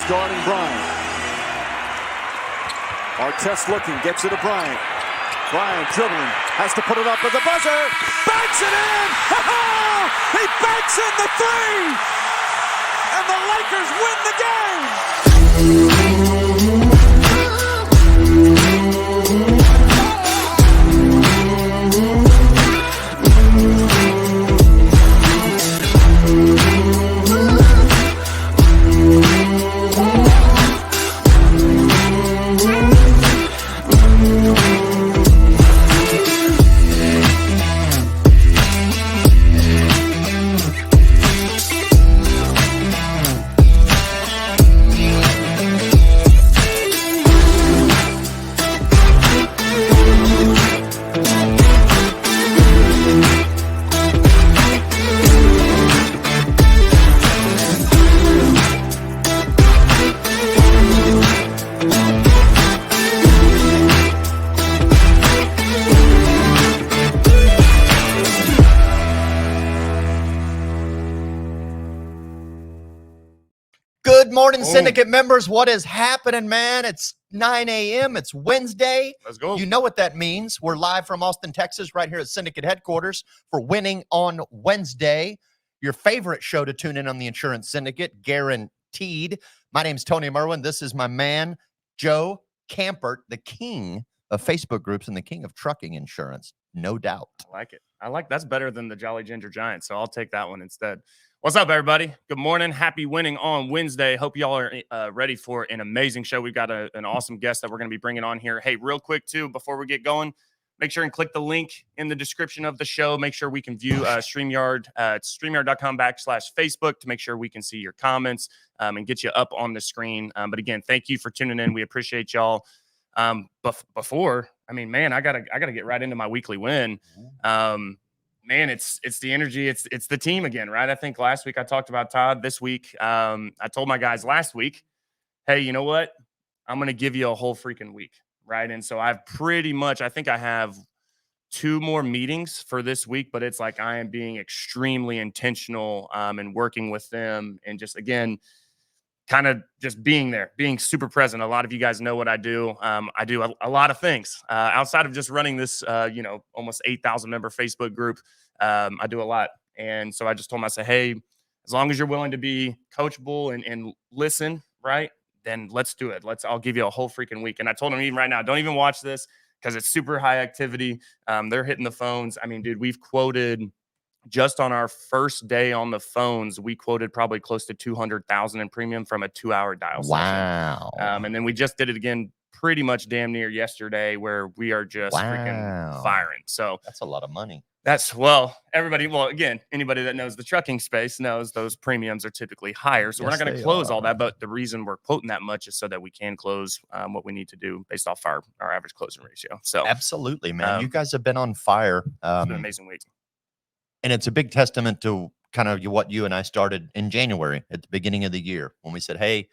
guarding Bryant. Artest looking, gets it to Bryant. Bryant dribbling, has to put it up at the buzzer. Banks it in! He banks in the three! And the Lakers win the game! Good morning, Syndicate members. What is happening, man? It's 9 a.m. It's Wednesday. Let's go. You know what that means. We're live from Austin, Texas, right here at Syndicate headquarters for Winning on Wednesday. Your favorite show to tune in on the Insurance Syndicate, guaranteed. My name's Tony Merwin. This is my man, Joe Campert, the king of Facebook groups and the king of trucking insurance, no doubt. I like it. That's better than the Jolly Ginger Giant, so I'll take that one instead. What's up, everybody? Good morning. Happy Winning on Wednesday. Hope y'all are ready for an amazing show. We've got an awesome guest that we're going to be bringing on here. Hey, real quick, too, before we get going, make sure and click the link in the description of the show. Make sure we can view StreamYard. It's StreamYard.com/Facebook to make sure we can see your comments and get you up on the screen. But again, thank you for tuning in. We appreciate y'all. Before, I mean, man, I gotta get right into my weekly win. Man, it's the energy. It's the team again, right? I think last week I talked about Todd. This week, I told my guys last week, hey, you know what? I'm going to give you a whole freaking week, right? And so I've I think I have 2 more meetings for this week, but it's like I am being extremely intentional and working with them and just, again, kind of just being there, being super present. A lot of you guys know what I do. I do a lot of things outside of just running this, almost 8,000 member Facebook group. I do a lot. And so I just told myself, hey, as long as you're willing to be coachable and listen, right, then let's do it. I'll give you a whole freaking week. And I told them even right now, don't even watch this because it's super high activity. They're hitting the phones. I mean, dude, we've quoted just on our first day on the phones, we quoted probably close to 200,000 in premium from a 2-hour dial session. Wow. And then we just did it again pretty much damn near yesterday where we are just freaking firing. So that's a lot of money. Again, anybody that knows the trucking space knows those premiums are typically higher. So we're not going to close all that. But the reason we're quoting that much is so that we can close what we need to do based off our average closing ratio. So absolutely, man. You guys have been on fire. It's been an amazing week. And it's a big testament to kind of what you and I started in January at the beginning of the year when we said, hey,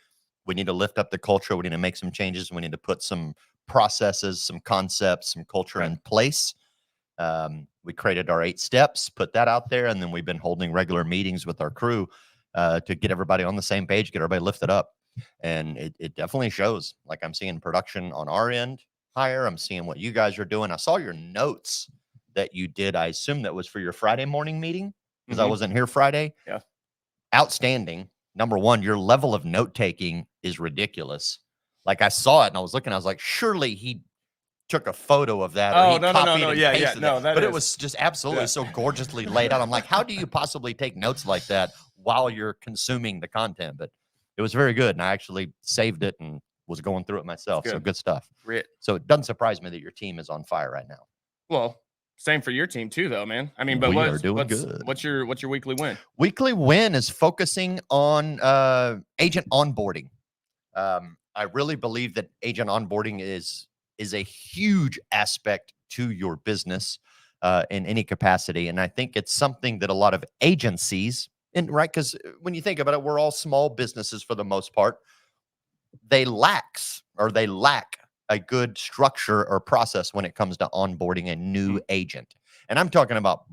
we need to lift up the culture. We need to make some changes. We need to put some processes, some concepts, some culture in place. We created our 8 steps, put that out there. And then we've been holding regular meetings with our crew to get everybody on the same page, get everybody lifted up. And it definitely shows. Like I'm seeing production on our end higher. I'm seeing what you guys are doing. I saw your notes that you did. I assume that was for your Friday morning meeting because I wasn't here Friday. Yeah. Outstanding. Number one, your level of note taking is ridiculous. Like I saw it and I was looking, I was like, surely he took a photo of that. Oh, no. Yeah. No, but it was just absolutely so gorgeously laid out. I'm like, how do you possibly take notes like that while you're consuming the content? But it was very good. And I actually saved it and was going through it myself. So good stuff. So it doesn't surprise me that your team is on fire right now. Well, same for your team too, though, man. I mean, but what's your weekly win? Weekly win is focusing on agent onboarding. I really believe that agent onboarding is a huge aspect to your business in any capacity, and I think it's something that a lot of agencies, and right, because when you think about it, we're all small businesses for the most part. They lack a good structure or process when it comes to onboarding a new agent. And I'm talking about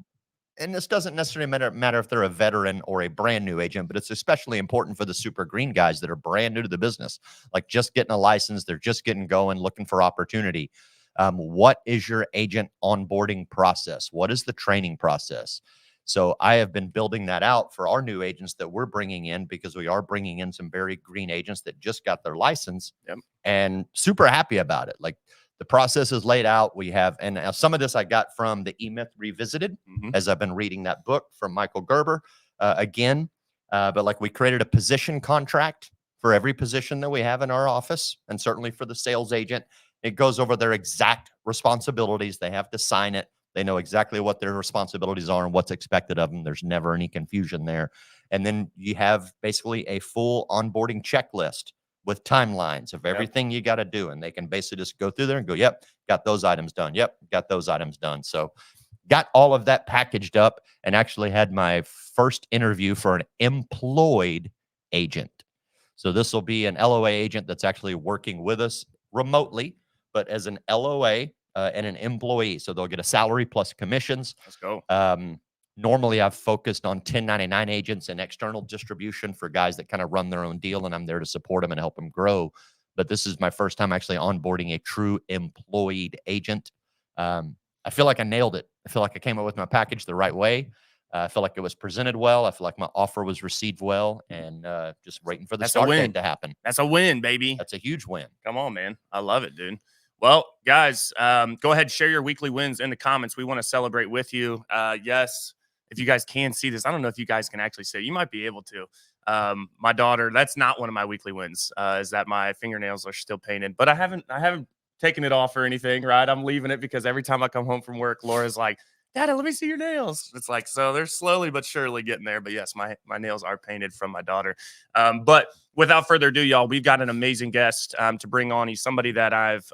and this doesn't necessarily matter if they're a veteran or a brand new agent, but it's especially important for the super green guys that are brand new to the business, like just getting a license, they're just getting going, looking for opportunity. What is your agent onboarding process? What is the training process? So I have been building that out for our new agents that we're bringing in, because we are bringing in some very green agents that just got their license. Yep. And super happy about it. Like, the process is laid out. We have, and some of this I got from the E-Myth Revisited, as I've been reading that book from Michael Gerber again. But like, we created a position contract for every position that we have in our office, and certainly for the sales agent. It goes over their exact responsibilities. They have to sign it. They know exactly what their responsibilities are and what's expected of them. There's never any confusion there. And then you have basically a full onboarding checklist with timelines of everything you got to do. And they can basically just go through there and go, yep, got those items done. Yep, got those items done. So got all of that packaged up, and actually had my first interview for an employed agent. So this will be an LOA agent that's actually working with us remotely, but as an LOA and an employee. So they'll get a salary plus commissions. Let's go. Normally, I've focused on 1099 agents and external distribution for guys that kind of run their own deal, and I'm there to support them and help them grow. But this is my first time actually onboarding a true employed agent. I feel like I nailed it. I feel like I came up with my package the right way. I feel like it was presented well. I feel like my offer was received well, and just waiting for the start date to happen. That's a win, baby. That's a huge win. Come on, man. I love it, dude. Well, guys, go ahead, share your weekly wins in the comments. We want to celebrate with you. Yes, if you guys can see this, I don't know if you guys can actually see it. You might be able to. My daughter, that's not one of my weekly wins, is that my fingernails are still painted, but I haven't taken it off or anything, right? I'm leaving it because every time I come home from work, Laura's like, Dada, let me see your nails. It's like, so they're slowly but surely getting there. But yes, my nails are painted from my daughter. But without further ado, y'all, we've got an amazing guest to bring on. He's somebody that I've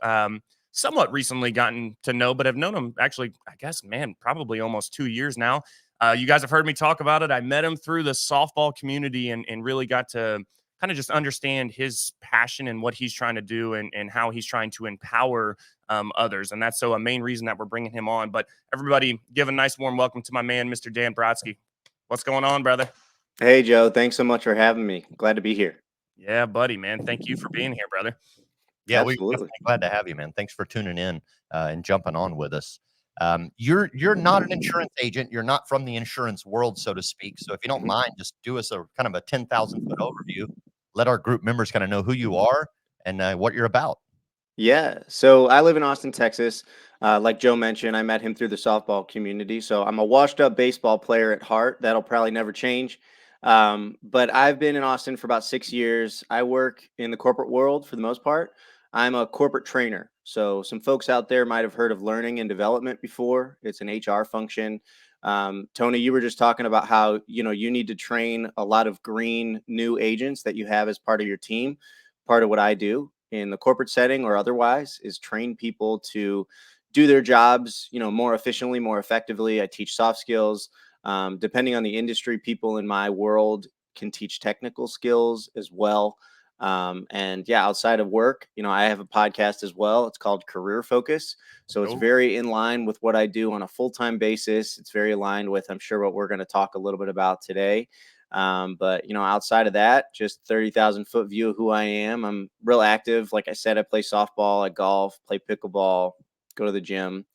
somewhat recently gotten to know, but have known him actually, I guess, man, probably almost 2 years now. You guys have heard me talk about it. I met him through the softball community and really got to kind of just understand his passion and what he's trying to do and how he's trying to empower others. And that's so a main reason that we're bringing him on. But everybody give a nice warm welcome to my man, Mr. Dan Brodsky. What's going on, brother? Hey, Joe. Thanks so much for having me. Glad to be here. Yeah, buddy, man. Thank you for being here, brother. Yeah, we're glad to have you, man. Thanks for tuning in and jumping on with us. You're not an insurance agent. You're not from the insurance world, so to speak. So if you don't mind, just do us a kind of a 10,000-foot overview. Let our group members kind of know who you are and what you're about. Yeah. So I live in Austin, Texas. Like Joe mentioned, I met him through the softball community. So I'm a washed up baseball player at heart. That'll probably never change. But I've been in Austin for about 6 years. I work in the corporate world for the most part. I'm a corporate trainer. So some folks out there might have heard of learning and development before. It's an HR function. Tony, you were just talking about how, you need to train a lot of green new agents that you have as part of your team. Part of what I do in the corporate setting or otherwise is train people to do their jobs, more efficiently, more effectively. I teach soft skills. Depending on the industry, people in my world can teach technical skills as well. And yeah, outside of work, I have a podcast as well. It's called Career Focus. So it's very in line with what I do on a full-time basis. It's very aligned with, I'm sure, what we're going to talk a little bit about today. But outside of that, just 30,000-foot view of who I am. I'm real active. Like I said, I play softball, I golf, play pickleball, go to the gym.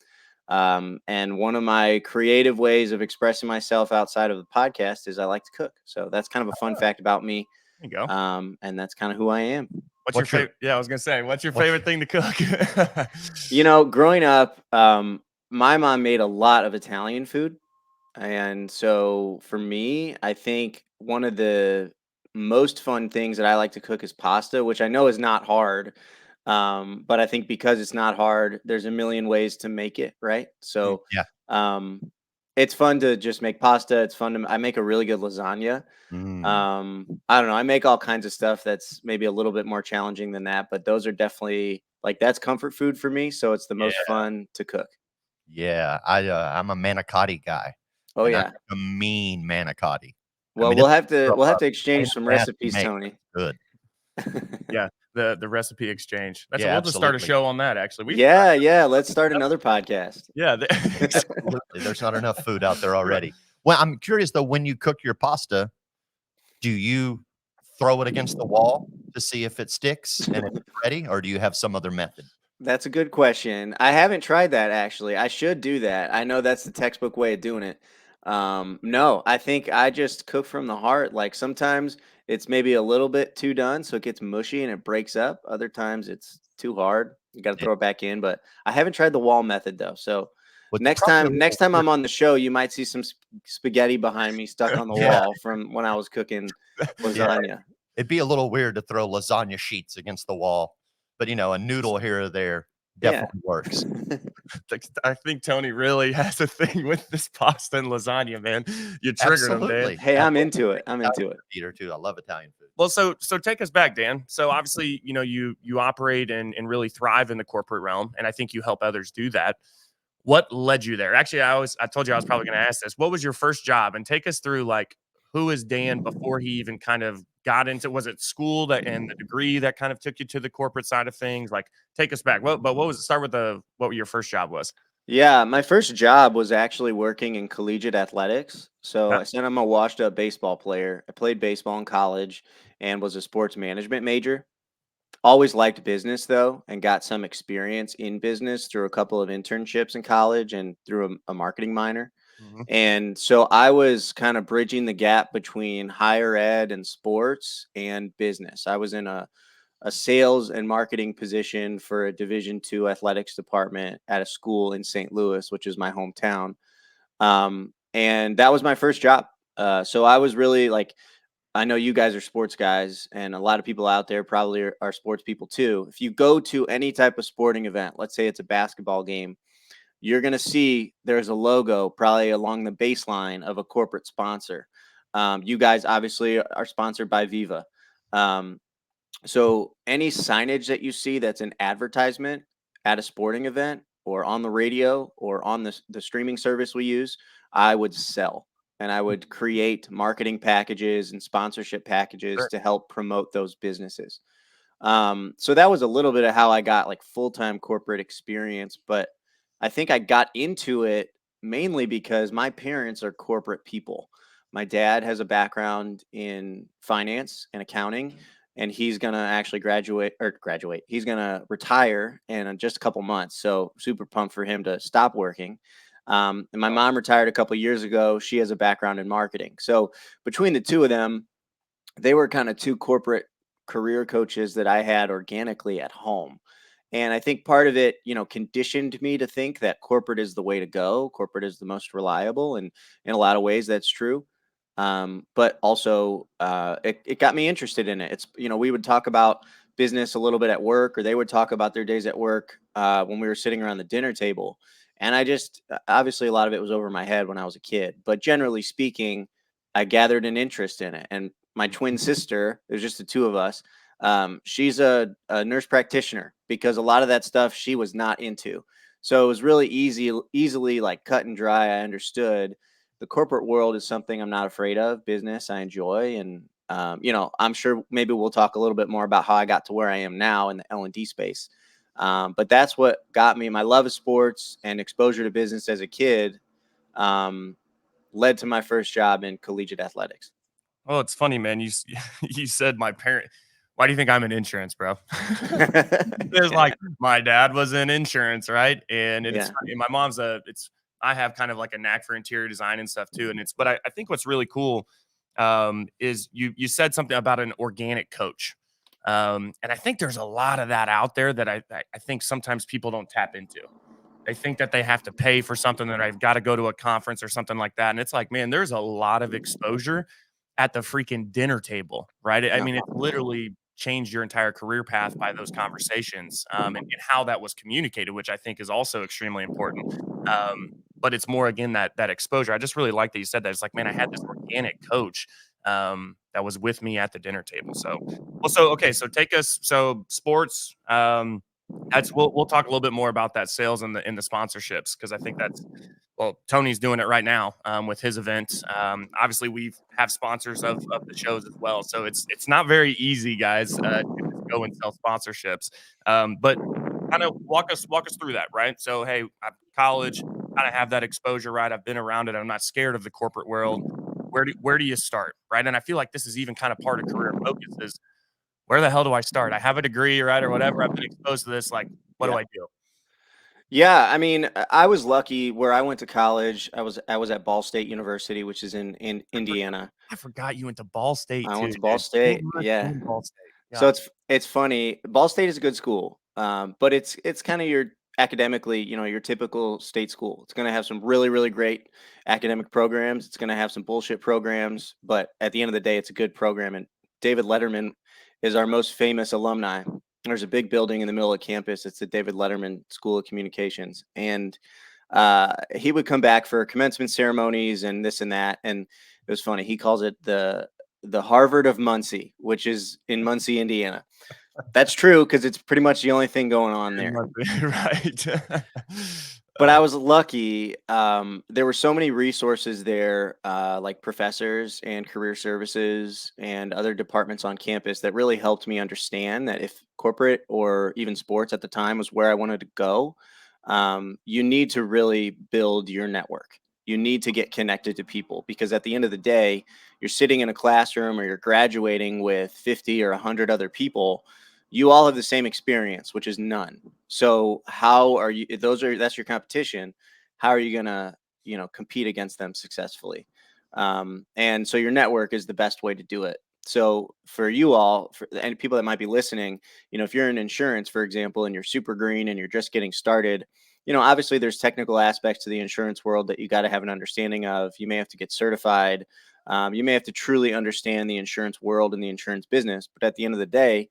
And one of my creative ways of expressing myself outside of the podcast is I like to cook. So that's kind of a fun fact about me. There you go. And that's kind of who I am. What's your favorite? Yeah, I was gonna say, what's your favorite thing to cook? Growing up, my mom made a lot of Italian food. And so for me, I think one of the most fun things that I like to cook is pasta, which I know is not hard. But I think because it's not hard, there's a million ways to make it, right? So Yeah. it's fun to just make pasta. It's fun to I make a really good lasagna. I don't know. I make all kinds of stuff that's maybe a little bit more challenging than that, but those are definitely that's comfort food for me. So it's the most fun to cook. Yeah, I'm a manicotti guy. Oh yeah, a mean manicotti. Well, we'll have to exchange some recipes, Tony. Good. Yeah. the recipe exchange. We'll Yeah, just start a absolutely. show on that. Actually, Yeah. Let's start another podcast. yeah. Absolutely. There's not enough food out there already. Well, I'm curious though, when you cook your pasta, do you throw it against the wall to see if it sticks and if it's ready, or do you have some other method? That's a good question. I haven't tried that actually. I should do that. I know that's the textbook way of doing it. No, I think I just cook from the heart. Like sometimes it's maybe a little bit too done, so it gets mushy and it breaks up. Other times it's too hard. You got to Yeah. throw it back in. But I haven't tried the wall method though. So Well, it's next probably a time, next little time I'm on the show, you might see some spaghetti behind me stuck on the Yeah. wall from when I was cooking Yeah. lasagna. It'd be a little weird to throw lasagna sheets against the wall, but a noodle here or there definitely works. I think Tony really has a thing with this pasta and lasagna, man. You triggered him, Dan. Absolutely. Hey, I'm Absolutely. into it. I'm into it. Eater too. I love Italian food. Well, so take us back, Dan. So obviously, you operate and really thrive in the corporate realm, and I think you help others do that. What led you there? Actually, I told you I was probably going to ask this. What was your first job? And take us through like who is Dan before he even kind of got into, was it school that and the degree that kind of took you to the corporate side of things? Like take us back. What was it? Start with what your first job was. Yeah, my first job was actually working in collegiate athletics. So Okay. I said I'm a washed up baseball player. I played baseball in college and was a sports management major. Always liked business though, and got some experience in business through a couple of internships in college and through a marketing minor. Mhm. And so I was kind of bridging the gap between higher ed and sports and business. I was in a sales and marketing position for a Division II athletics department at a school in St. Louis, which is my hometown. And that was my first job. So I was really like, I know you guys are sports guys, and a lot of people out there probably are sports people too. If you go to any type of sporting event, let's say it's a basketball game, you're going to see there's a logo probably along the baseline of a corporate sponsor. You guys obviously are sponsored by Viva. Um, so any signage that you see that's an advertisement at a sporting event or on the radio or on the streaming service we use, I would sell and I would create marketing packages and sponsorship packages Sure. to help promote those businesses. So that was a little bit of how I got like full-time corporate experience, but I think I got into it mainly because my parents are corporate people. My dad has a background in finance and accounting, and he's gonna actually graduate. He's gonna retire in just a couple months. So super pumped for him to stop working. And my mom retired a couple years ago. She has a background in marketing. So between the two of them, they were kind of two corporate career coaches that I had organically at home. And I think part of it, conditioned me to think that corporate is the way to go. Corporate is the most reliable. And in a lot of ways, that's true. But also, it got me interested in it. It's, we would talk about business a little bit at work, or they would talk about their days at work when we were sitting around the dinner table. And I just, obviously, a lot of it was over my head when I was a kid. But generally speaking, I gathered an interest in it. And my twin sister, there's just the two of us. She's a nurse practitioner because a lot of that stuff she was not into. So it was really easily like cut and dry. I understood the corporate world is something I'm not afraid of. Business I enjoy, and I'm sure maybe we'll talk a little bit more about how I got to where I am now in the L&D space. But that's what got me. My love of sports and exposure to business as a kid led to my first job in collegiate athletics. Oh, it's funny, man. You said my parent. Why do you think I'm in insurance, bro? It's like my dad was in insurance, right? And it's Yeah. funny, my mom's I have kind of like a knack for interior design and stuff too. And but I think what's really cool is you said something about an organic coach. And I think there's a lot of that out there that I think sometimes people don't tap into. They think that they have to pay for something, that I've got to go to a conference or something like that. And it's like, man, there's a lot of exposure at the freaking dinner table, right? I Yeah. mean, it's literally changed your entire career path by those conversations and how that was communicated, which I think is also extremely important. But it's more, again, that exposure. I just really like that you said that. It's like, man, I had this organic coach that was with me at the dinner table. Okay, so take us, so sports, we'll talk a little bit more about that sales and the sponsorships, because I think Tony's doing it right now with his event. Obviously, we have sponsors of the shows as well, so it's not very easy, guys, to go and sell sponsorships. But kind of walk us through that, right? So, hey, I'm college, kind of have that exposure, right? I've been around it. I'm not scared of the corporate world. Where do you start, right? And I feel like this is even kind of part of career focus is where the hell do I start? I have a degree, right, or whatever. I've been exposed to this. Like, what do Yeah. I do? Yeah, I mean, I was lucky where I went to college. I was at Ball State University, which is in Indiana. I forgot you went to Ball State I too, went to Ball dude. So State. much Yeah. in Ball State. So God. it's funny. Ball State is a good school, but it's kind of your academically, your typical state school. It's going to have some really great academic programs. It's going to have some bullshit programs, but at the end of the day, it's a good program. And David Letterman is our most famous alumni. There's a big building in the middle of campus. It's the David Letterman School of Communications, and he would come back for commencement ceremonies and this and that. And it was funny. He calls it the Harvard of Muncie, which is in Muncie, Indiana. That's true because it's pretty much the only thing going on there. Right. But I was lucky. There were so many resources there, like professors and career services and other departments on campus that really helped me understand that if corporate or even sports at the time was where I wanted to go, you need to really build your network. You need to get connected to people because at the end of the day, you're sitting in a classroom or you're graduating with 50 or 100 other people. You all have the same experience, which is none. So how are you, that's your competition. How are you going to, compete against them successfully? And so your network is the best way to do it. So for you all, for any people that might be listening, if you're in insurance, for example, and you're super green and you're just getting started, obviously there's technical aspects to the insurance world that you got to have an understanding of. You may have to get certified. You may have to truly understand the insurance world and the insurance business. But at the end of the day,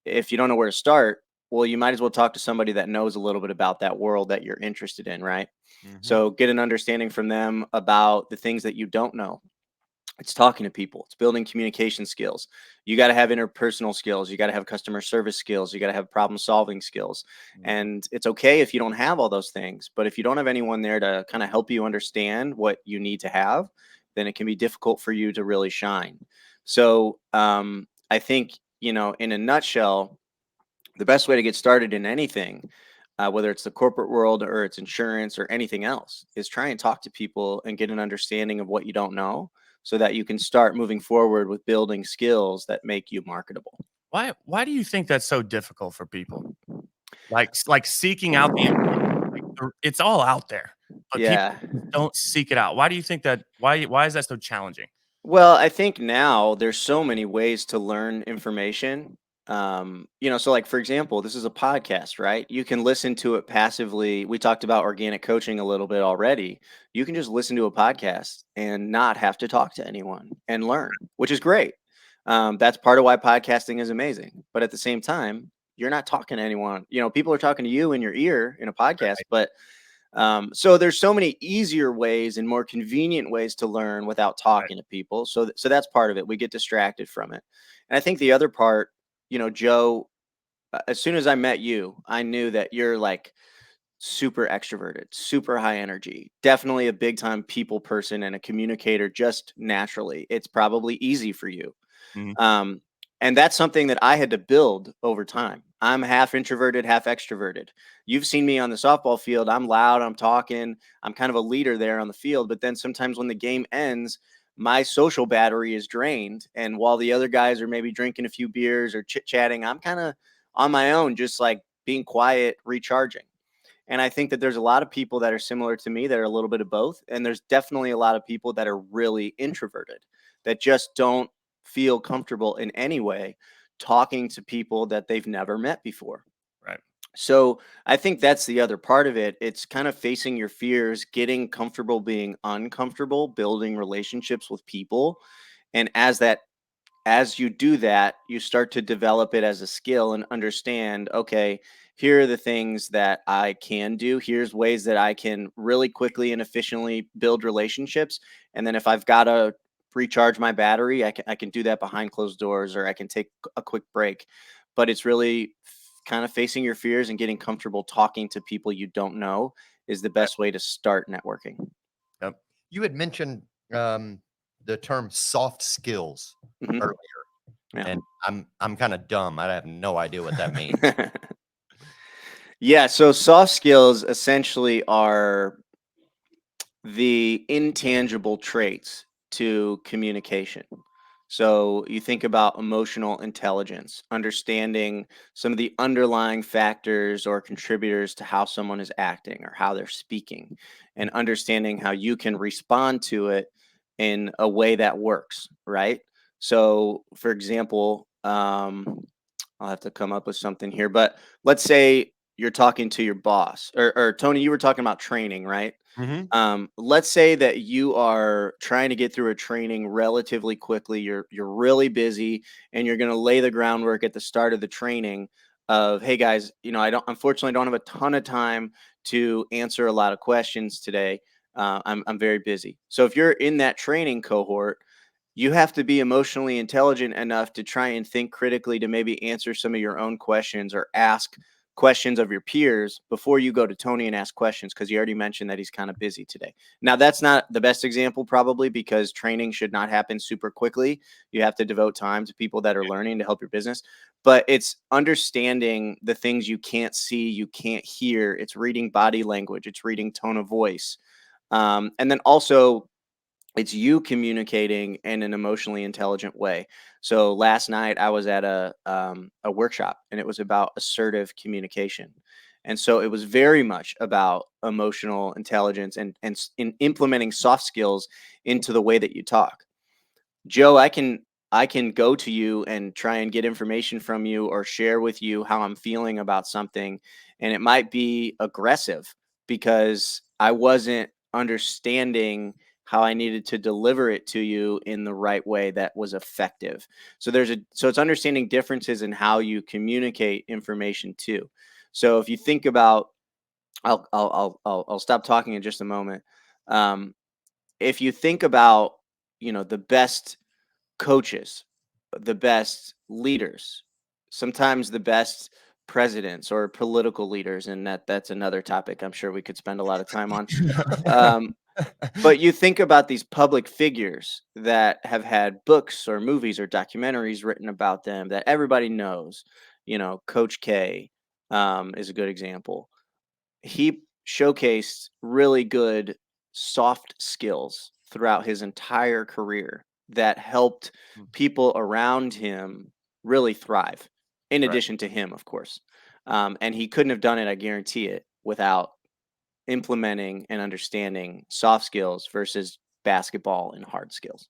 if you don't know where to start, well, you might as well talk to somebody that knows a little bit about that world that you're interested in, right? So get an understanding from them about the things that you don't know. It's talking to people. It's building communication skills. You got to have interpersonal skills. You got to have customer service skills. You got to have problem solving skills. And it's okay if you don't have all those things, but if you don't have anyone there to kind of help you understand what you need to have, then it can be difficult for you to really shine. So I think, in a nutshell, the best way to get started in anything, whether it's the corporate world or it's insurance or anything else, is try and talk to people and get an understanding of what you don't know so that you can start moving forward with building skills that make you marketable. Why do you think that's so difficult for people? Like seeking out the information. Like, it's all out there, but people Yeah. don't seek it out. Why do you think that? Why is that so challenging? Well, I think now there's so many ways to learn information. So like for example, this is a podcast, right? You can listen to it passively. We talked about organic coaching a little bit already. You can just listen to a podcast and not have to talk to anyone and learn, which is great. That's part of why podcasting is amazing. But at the same time, you're not talking to anyone. People are talking to you in your ear in a podcast, but so there's so many easier ways and more convenient ways to learn without talking to people. So that's part of it. We get distracted from it. And I think the other part, Joe, as soon as I met you, I knew that you're like super extroverted, super high energy, definitely a big time people person and a communicator just naturally. It's probably easy for you. Mhm. And that's something that I had to build over time. I'm half introverted, half extroverted. You've seen me on the softball field. I'm loud, I'm talking, I'm kind of a leader there on the field. But then sometimes when the game ends, my social battery is drained. And while the other guys are maybe drinking a few beers or chit chatting, I'm kind of on my own, just like being quiet, recharging. And I think that there's a lot of people that are similar to me that are a little bit of both. And there's definitely a lot of people that are really introverted that just don't feel comfortable in any way talking to people that they've never met before. Right. So I think that's the other part of it. It's kind of facing your fears, getting comfortable being uncomfortable, building relationships with people. And as you do that, you start to develop it as a skill and understand, okay, here are the things that I can do. Here's ways that I can really quickly and efficiently build relationships. And then if I've got to recharge my battery, I can do that behind closed doors or I can take a quick break. But it's really kind of facing your fears and getting comfortable talking to people you don't know is the best way to start networking. Yep. You had mentioned the term soft skills Mhm. earlier. Yeah. And I'm kind of dumb. I have no idea what that means. Yeah, so soft skills essentially are the intangible traits to communication. So you think about emotional intelligence, understanding some of the underlying factors or contributors to how someone is acting or how they're speaking, and understanding how you can respond to it in a way that works, right? So, for example, I'll have to come up with something here, but let's say you're talking to your boss, or Tony, you were talking about training, right? Mm-hmm. Let's say that you are trying to get through a training relatively quickly. You're really busy, and you're going to lay the groundwork at the start of the training of, hey guys, I don't have a ton of time to answer a lot of questions today. I'm very busy. So if you're in that training cohort, you have to be emotionally intelligent enough to try and think critically to maybe answer some of your own questions or ask questions of your peers before you go to Tony and ask questions, because you already mentioned that he's kind of busy today. Now, that's not the best example probably, because training should not happen super quickly. You have to devote time to people that are learning to help your business, but it's understanding the things you can't see, you can't hear. It's reading body language, it's reading tone of voice. And then also it's you communicating in an emotionally intelligent way. So last night I was at a workshop, and it was about assertive communication. And so it was very much about emotional intelligence and in implementing soft skills into the way that you talk. Joe, I can go to you and try and get information from you or share with you how I'm feeling about something, and it might be aggressive because I wasn't understanding how I needed to deliver it to you in the right way that was effective. So it's understanding differences in how you communicate information too. So if you think about, I'll stop talking in just a moment. Um, if you think about, the best coaches, the best leaders, sometimes the best presidents or political leaders, and that's another topic I'm sure we could spend a lot of time on. Um, but you think about these public figures that have had books or movies or documentaries written about them that everybody knows. Coach K is a good example. He showcased really good soft skills throughout his entire career that helped people around him really thrive, in Right. addition to him, of course. And he couldn't have done it, I guarantee it, without implementing and understanding soft skills versus basketball and hard skills.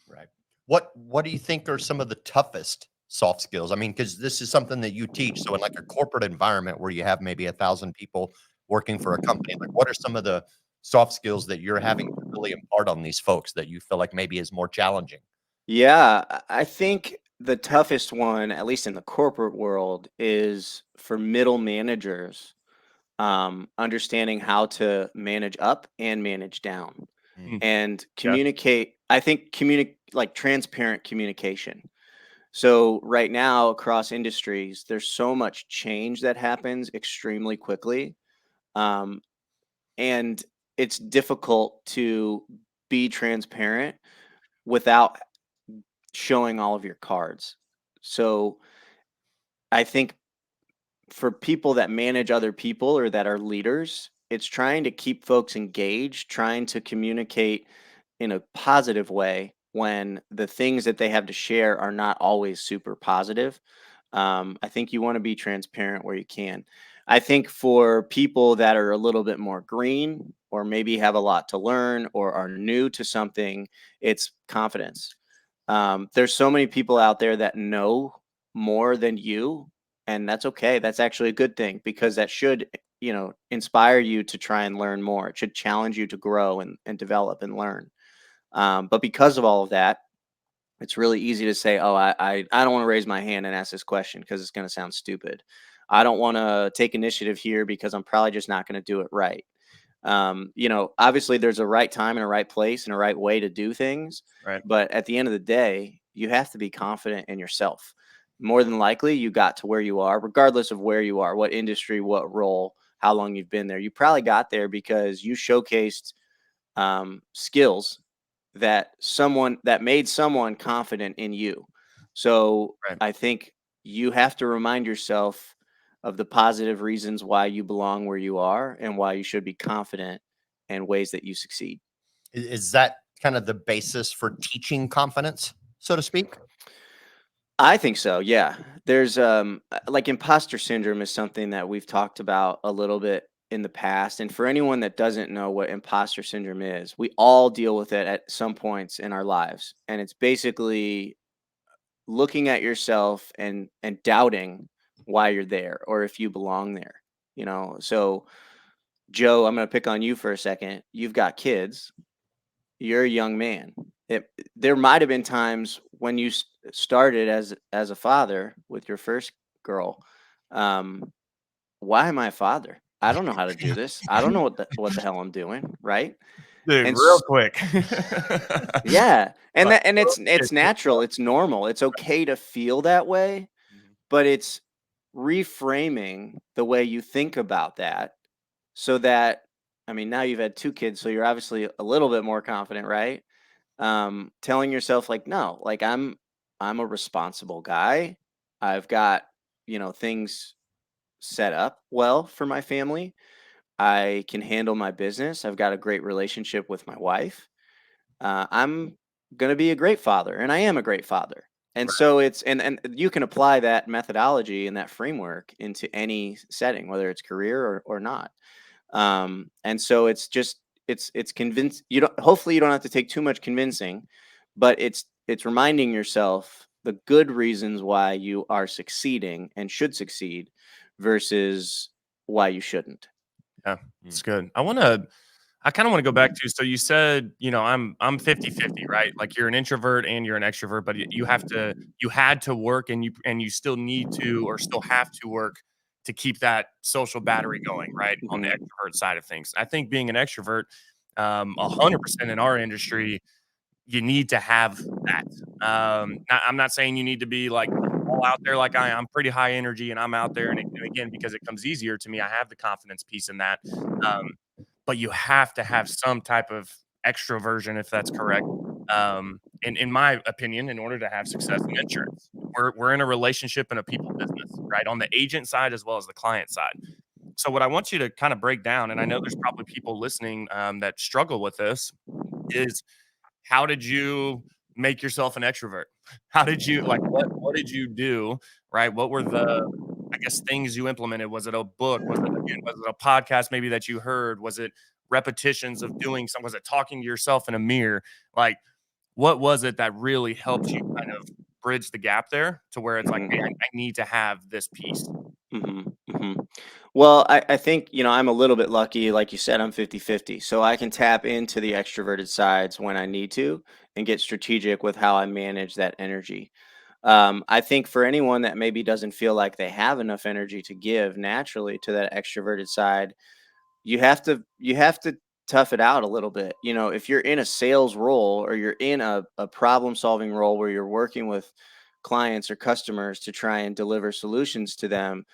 Right. What do you think are some of the toughest soft skills? I mean, because this is something that you teach. So in like a corporate environment where you have maybe 1,000 people working for a company, like what are some of the soft skills that you're having to really impart on these folks that you feel like maybe is more challenging? Yeah, I think the toughest one, at least in the corporate world, is for middle managers, understanding how to manage up and manage down Mm. Mm. and Yeah. communicate. I think like transparent communication. So right now across industries, there's so much change that happens extremely quickly. Um, and it's difficult to be transparent without showing all of your cards. So I think for people that manage other people or that are leaders, it's trying to keep folks engaged, trying to communicate in a positive way when the things that they have to share are not always super positive. I think you want to be transparent where you can. I think for people that are a little bit more green or maybe have a lot to learn or are new to something, it's confidence. There's so many people out there that know more than you, and that's okay. That's actually a good thing, because that should, inspire you to try and learn more. It should challenge you to grow and develop and learn. But because of all of that, it's really easy to say, "Oh, I don't want to raise my hand and ask this question because it's going to sound stupid. I don't want to take initiative here because I'm probably just not going to do it right." Obviously there's a right time and a right place and a right way to do things, Right. but at the end of the day, you have to be confident in yourself. More than likely, you got to where you are, regardless of where you are, what industry, what role, how long you've been there. You probably got there because you showcased skills that made someone confident in you. So Right. I think you have to remind yourself of the positive reasons why you belong where you are and why you should be confident in ways that you succeed. Is that kind of the basis for teaching confidence, so to speak? I think so. Yeah. There's like imposter syndrome is something that we've talked about a little bit in the past. And for anyone that doesn't know what imposter syndrome is, we all deal with it at some points in our lives. And it's basically looking at yourself and doubting why you're there or if you belong there. So Joe, I'm going to pick on you for a second. You've got kids. You're a young man. There might have been times when you started as a father with your first girl. Um, why am I a father? I don't know how to do this. I don't know what the hell I'm doing, right? Dude, And real quick. yeah, and Like, that and it's natural. It's normal. It's okay to feel that way, but it's reframing the way you think about that so that, I mean, now you've had two kids, so you're obviously a little bit more confident, right? Telling yourself like, no, like I'm a responsible guy. I've got, things set up well for my family. I can handle my business. I've got a great relationship with my wife. I'm gonna be a great father, and I am a great father. And so it's and you can apply that methodology and that framework into any setting, whether it's career or not. And so it's just it's convince you don't hopefully you don't have to take too much convincing, but it's reminding yourself the good reasons why you are succeeding and should succeed versus why you shouldn't. Yeah, it's good. I kind of want to go back to, so you said, I'm 50-50, right? Like you're an introvert and you're an extrovert, but you had to work and you still need to, or still have to work to keep that social battery going, right? On the Mhm. extrovert side of things. I think being an extrovert, 100% in our industry, you need to have that. I'm not saying you need to be like all out there like I am. I'm pretty high energy and I'm out there. And again, because it comes easier to me, I have the confidence piece in that. But you have to have some type of extroversion, if that's correct. In my opinion, in order to have success in insurance, we're in a relationship and a people business, right? On the agent side as well as the client side. So what I want you to kind of break down, and I know there's probably people listening that struggle with this, is how did you make yourself an extrovert? How did you like what did you do, right? What were the, I guess, things you implemented? Was it a book? Was it a podcast maybe that you heard? Was it repetitions of doing something? Was it talking to yourself in a mirror? Like, what was it that really helped you kind of bridge the gap there to where it's like, hey, Mhm. I need to have this piece? Mhm. Mhm. Well, I think, I'm a little bit lucky. Like you said, I'm 50-50. So I can tap into the extroverted sides when I need to and get strategic with how I manage that energy. I think for anyone that maybe doesn't feel like they have enough energy to give naturally to that extroverted side, you have to tough it out a little bit. If you're in a sales role or you're in a problem solving role where you're working with clients or customers to try and deliver solutions to them,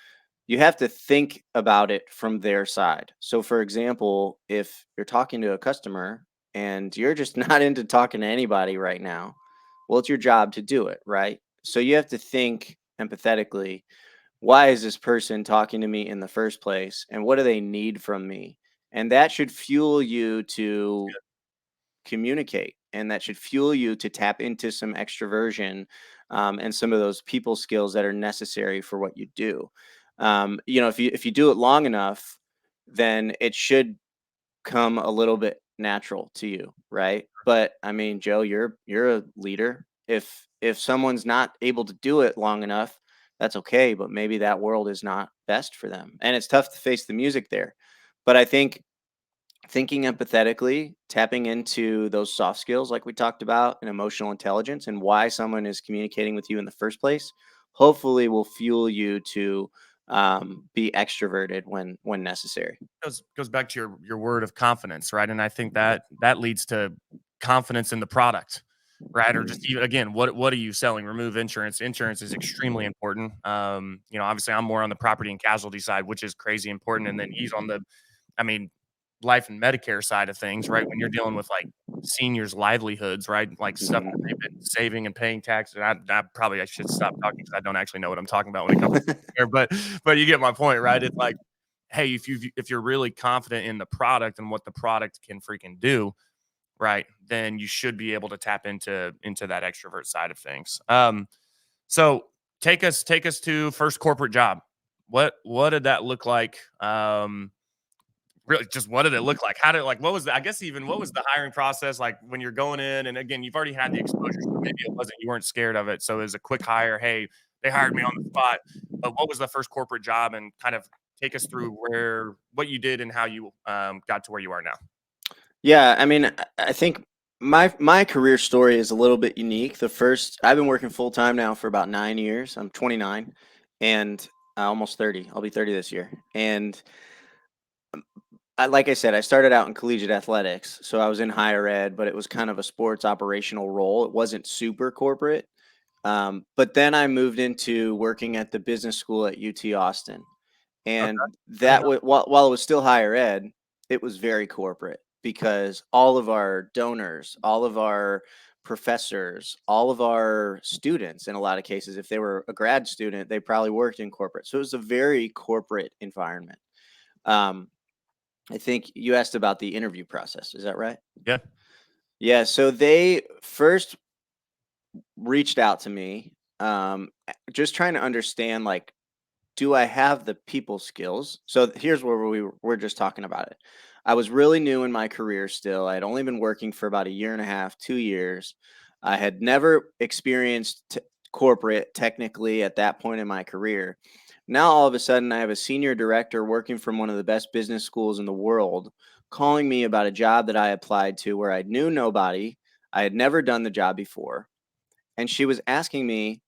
you have to think about it from their side. So, for example, if you're talking to a customer and you're just not into talking to anybody right now, well, it's your job to do it, right? So, you have to think empathetically, why is this person talking to me in the first place? And what do they need from me? And that should fuel you to communicate, and that should fuel you to tap into some extroversion, and some of those people skills that are necessary for what you do. If you do it long enough, then it should come a little bit natural to you, right? But I mean, Joe, you're a leader. If someone's not able to do it long enough, that's okay, but maybe that world is not best for them. And it's tough to face the music there. But I think thinking empathetically, tapping into those soft skills like we talked about, and emotional intelligence and why someone is communicating with you in the first place, hopefully will fuel you to be extroverted when necessary. Goes back to your word of confidence, right? And I think that leads to confidence in the product, right? Or just even again, what are you selling? Remove insurance. Insurance is extremely important. Obviously I'm more on the property and casualty side, which is crazy important. And then he's on the, I mean, life and Medicare side of things, right? When you're dealing with like seniors' livelihoods, right? Like stuff that they've been saving and paying taxes. I should stop talking because I don't actually know what I'm talking about when it comes to Medicare, but you get my point, right? It's like, hey, if you're really confident in the product and what the product can freaking do, right, then you should be able to tap into that extrovert side of things. So take us to first corporate job. What did that look like? Really, just what did it look like? How did what was I guess even what was the hiring process like when you're going in? And again, you've already had the exposure, so maybe you weren't scared of it. So it was a quick hire. Hey, they hired me on the spot. But what was the first corporate job, and kind of take us through what you did and how you got to where you are now. Yeah, I mean, I think my career story is a little bit unique. I've been working full time now for about 9 years. I'm 29 and almost 30. I'll be 30 this year. And like I said, I started out in collegiate athletics, so I was in higher ed, but it was kind of a sports operational role. It wasn't super corporate. But then I moved into working at the business school at UT Austin. Okay. And that while it was still higher ed, it was very corporate because all of our donors, all of our professors, all of our students, in a lot of cases, if they were a grad student, they probably worked in corporate. So it was a very corporate environment. I think you asked about the interview process. Is that right? Yeah. Yeah. So they first reached out to me, just trying to understand, like, do I have the people skills? So here's where we're just talking about it. I was really new in my career still. I had only been working for about a year and a half, 2 years. I had never experienced corporate technically at that point in my career. Now, all of a sudden, I have a senior director working from one of the best business schools in the world calling me about a job that I applied to where I knew nobody. I had never done the job before. And she was asking me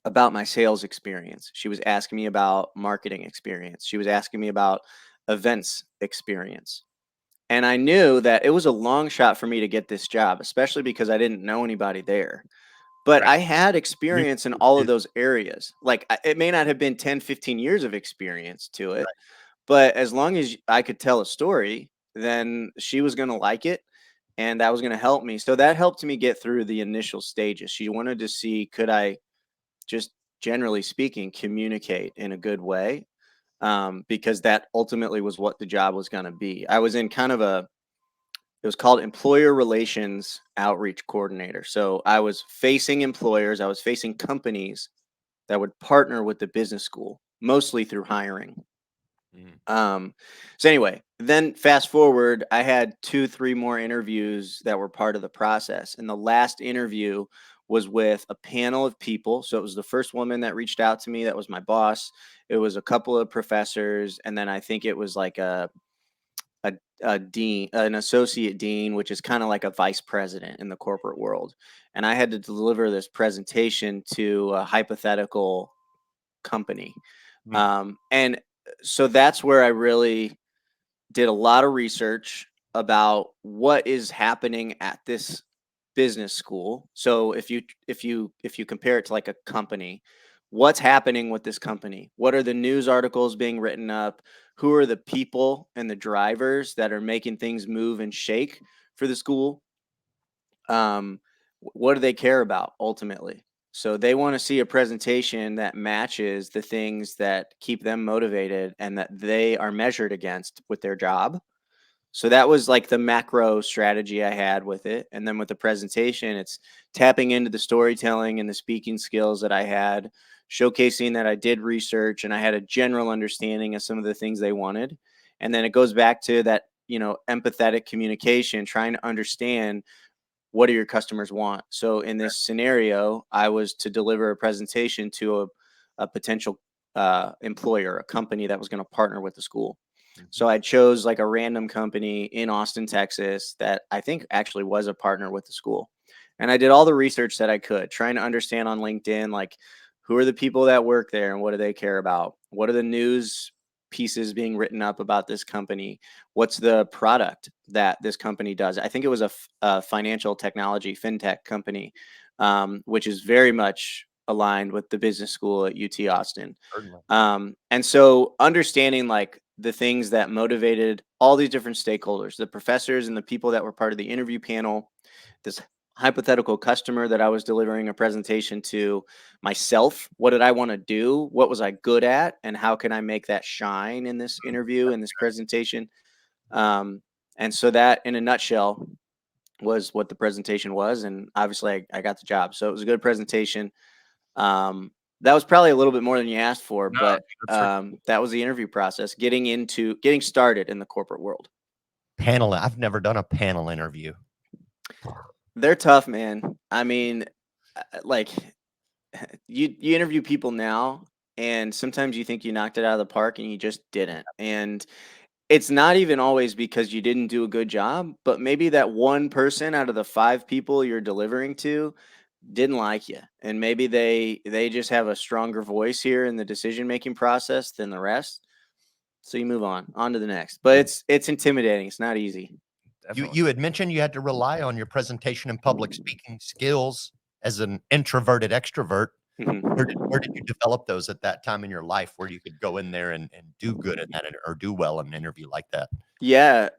about my sales experience. She was asking me about marketing experience. She was asking me about events experience. And I knew that it was a long shot for me to get this job, especially because I didn't know anybody there. But Right. I had You- experience in all of those areas. Like, it may not have been 10, 15 years of experience to it, but as long as I could tell a story, then she was going to like it. And that was going to help me. So that helped me get through the initial stages. She wanted to see, could I just generally speaking, communicate in a good way, because that ultimately was what the job was going to be. I was in kind of it was called employer relations outreach coordinator. So I was facing employers, I was facing companies that would partner with the business school, mostly through hiring. So anyway, then fast forward, I had 2, 3 more interviews that were part of the process. And the last interview was with a panel of people. So it was the first woman that reached out to me. That was my boss. It was a couple of professors. And then I think it was like a dean, an associate dean, which is kind of like a vice president in the corporate world. And I had to deliver this presentation to a hypothetical company. And so that's where I really did a lot of research about what is happening at this business school. So if you compare it to like a company, what's happening with this company? What are the news articles being written up? Who are the people and the drivers that are making things move and shake for the school? What do they care about ultimately? So they want to see a presentation that matches the things that keep them motivated and that they are measured against with their job. So that was like the macro strategy I had with it. And then with the presentation, it's tapping into the storytelling and the speaking skills that I had, showcasing that I did research and I had a general understanding of some of the things they wanted. And then it goes back to that, empathetic communication, trying to understand what do your customers want. So in this scenario, I was to deliver a presentation to a potential employer, a company that was going to partner with the school. So I chose like a random company in Austin, Texas, that I think actually was a partner with the school. And I did all the research that I could, trying to understand on LinkedIn, like, who are the people that work there and what do they care about? What are the news pieces being written up about this company? What's the product that this company does? I think it was a financial technology, fintech company, which is very much aligned with the business school at UT Austin. And so understanding like the things that motivated all these different stakeholders, the professors and the people that were part of the interview panel, this hypothetical customer that I was delivering a presentation to, myself. What did I want to do? What was I good at? And how can I make that shine in this interview, in this presentation? And so that, in a nutshell, was what the presentation was. And obviously, I got the job. So it was a good presentation. That was probably a little bit more than you asked for, No, but that's fair. that was the interview process, getting started in the corporate world. Panel. I've never done a panel interview. They're tough, man. I mean, like you interview people now, and sometimes you think you knocked it out of the park, and you just didn't. And it's not even always because you didn't do a good job, but maybe that one person out of the 5 people you're delivering to didn't like you, and maybe they just have a stronger voice here in the decision making process than the rest. So you move on to the next. But it's intimidating. It's not easy. Definitely. You had mentioned you had to rely on your presentation and public speaking skills as an introverted extrovert. Where did you develop those at that time in your life where you could go in there and do good in that or do well in an interview like that? Yeah.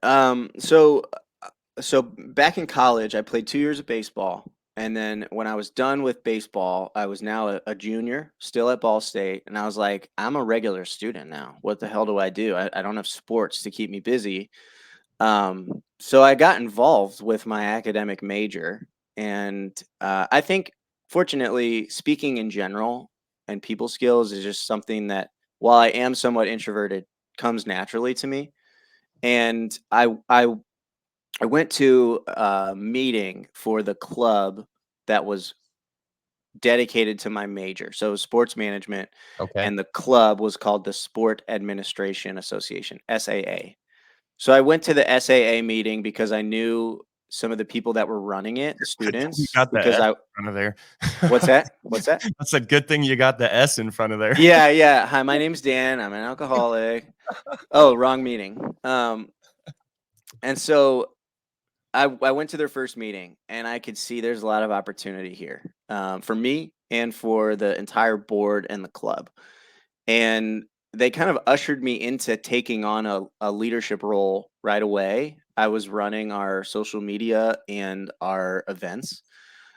So back in college, I played 2 years of baseball. And then when I was done with baseball, I was now a junior, still at Ball State. And I was like, I'm a regular student now. What the hell do I do? I don't have sports to keep me busy. So I got involved with my academic major. And I think, fortunately, speaking in general and people skills is just something that, while I am somewhat introverted, comes naturally to me. And I went to a meeting for the club that was dedicated to my major. So it was sports management, Okay. and the club was called the Sport Administration Association, SAA. So I went to the SAA meeting because I knew some of the people that were running it, the Good thing you students, got the because S I in front of there. what's that? What's that? That's a good thing you got the S in front of there. Yeah, yeah. Hi, my name's Dan. I'm an alcoholic. Oh, wrong meeting. And so I went to their first meeting, and I could see there's a lot of opportunity here, for me and for the entire board and the club. And they kind of ushered me into taking on a leadership role right away. I was running our social media and our events.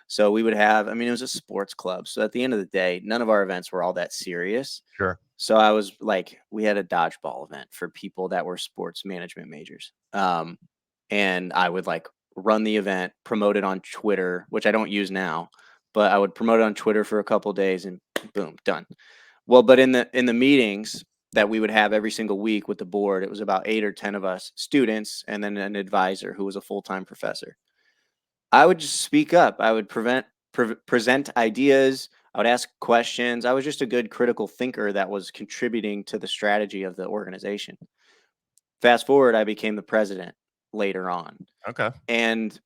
So we would have, I mean, it was a sports club. So at the end of the day, none of our events were all that serious. Sure. So I was like, we had a dodgeball event for people that were sports management majors. And I would like run the event, promote it on Twitter, which I don't use now, but I would promote it on Twitter for a couple days and boom, done. Well, but in the meetings that we would have every single week with the board, it was about 8 or 10 of us students and then an advisor who was a full-time professor. I would just speak up. I would present ideas. I would ask questions. I was just a good critical thinker that was contributing to the strategy of the organization. Fast forward, I became the president later on. Okay. And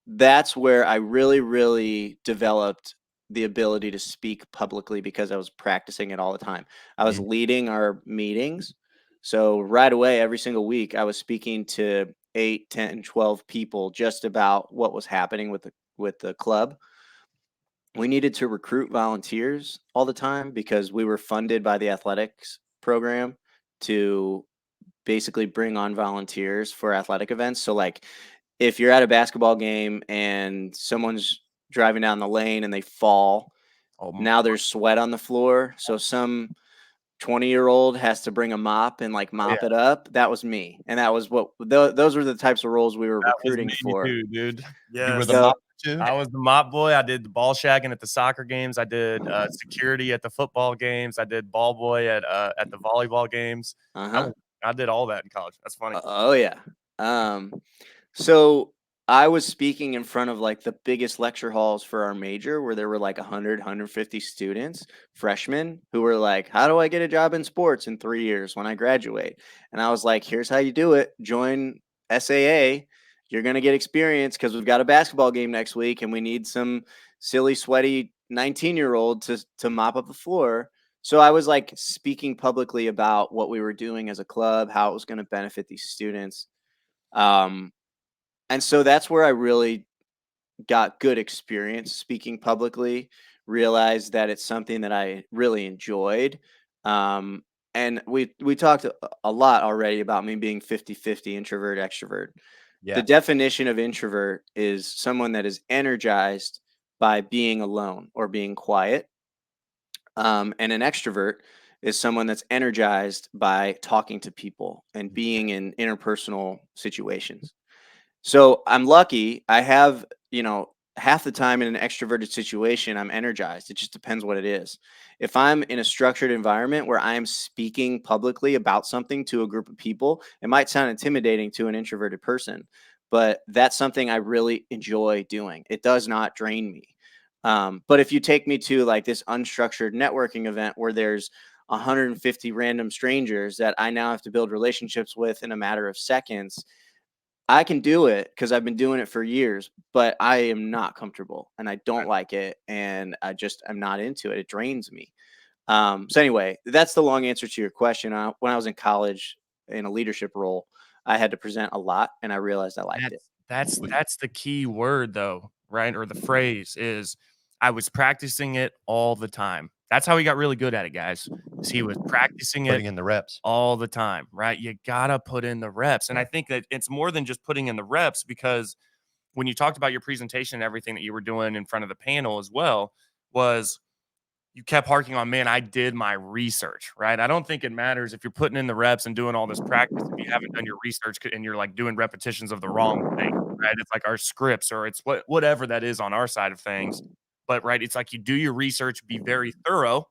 that's where I really, really developed the ability to speak publicly because I was practicing it all the time. I was leading our meetings. So right away, every single week, I was speaking to 8, 10, 12 people just about what was happening with the club. We needed to recruit volunteers all the time because we were funded by the athletics program to basically bring on volunteers for athletic events. So like if you're at a basketball game and someone's driving down the lane and they fall, Oh, now there's sweat on the floor. So some 20-year-old has to bring a mop and like mop it up. That was me. And that was those were the types of roles we were that was recruiting me for. too, dude. You were Yes. the So mop too? I was the mop boy. I did the ball shagging at the soccer games. I did security at the football games. I did ball boy at the volleyball games. uh-huh. I did all that in college. That's funny. Oh yeah. Um So I was speaking in front of like the biggest lecture halls for our major where there were like 100, 150 students, freshmen who were like, how do I get a job in sports in 3 years when I graduate? And I was like, here's how you do it. Join SAA. You're going to get experience because we've got a basketball game next week and we need some silly, sweaty 19-year-old to mop up the floor. So I was like speaking publicly about what we were doing as a club, how it was going to benefit these students. And so that's where I really got good experience speaking publicly, realized that it's something that I really enjoyed. Um, And we talked a lot already about me being 50-50 introvert extrovert. The Yeah. definition of introvert is someone that is energized by being alone or being quiet. And an extrovert is someone that's energized by talking to people and being in interpersonal situations. So I'm lucky. I have, half the time in an extroverted situation, I'm energized. It just depends what it is. If I'm in a structured environment where I am speaking publicly about something to a group of people, it might sound intimidating to an introverted person, but that's something I really enjoy doing. It does not drain me. But if you take me to like this unstructured networking event where there's 150 random strangers that I now have to build relationships with in a matter of seconds, I can do it because I've been doing it for years, but I am not comfortable and I don't like it. And I'm not into it. It drains me. So anyway, that's the long answer to your question. When I was in college in a leadership role, I had to present a lot and I realized I liked it. That's the key word though, right? Or the phrase is I was practicing it all the time. That's how he got really good at it, guys. Is he was practicing it Putting in the reps. all the time, right? You gotta put in the reps. And I think that it's more than just putting in the reps, because when you talked about your presentation and everything that you were doing in front of the panel as well, was you kept harking on, man, I did my research, right? I don't think it matters if you're putting in the reps and doing all this practice if you haven't done your research and you're like doing repetitions of the wrong thing, right? It's like our scripts or it's whatever that is on our side of things. But right, it's like you do your research, be very thorough,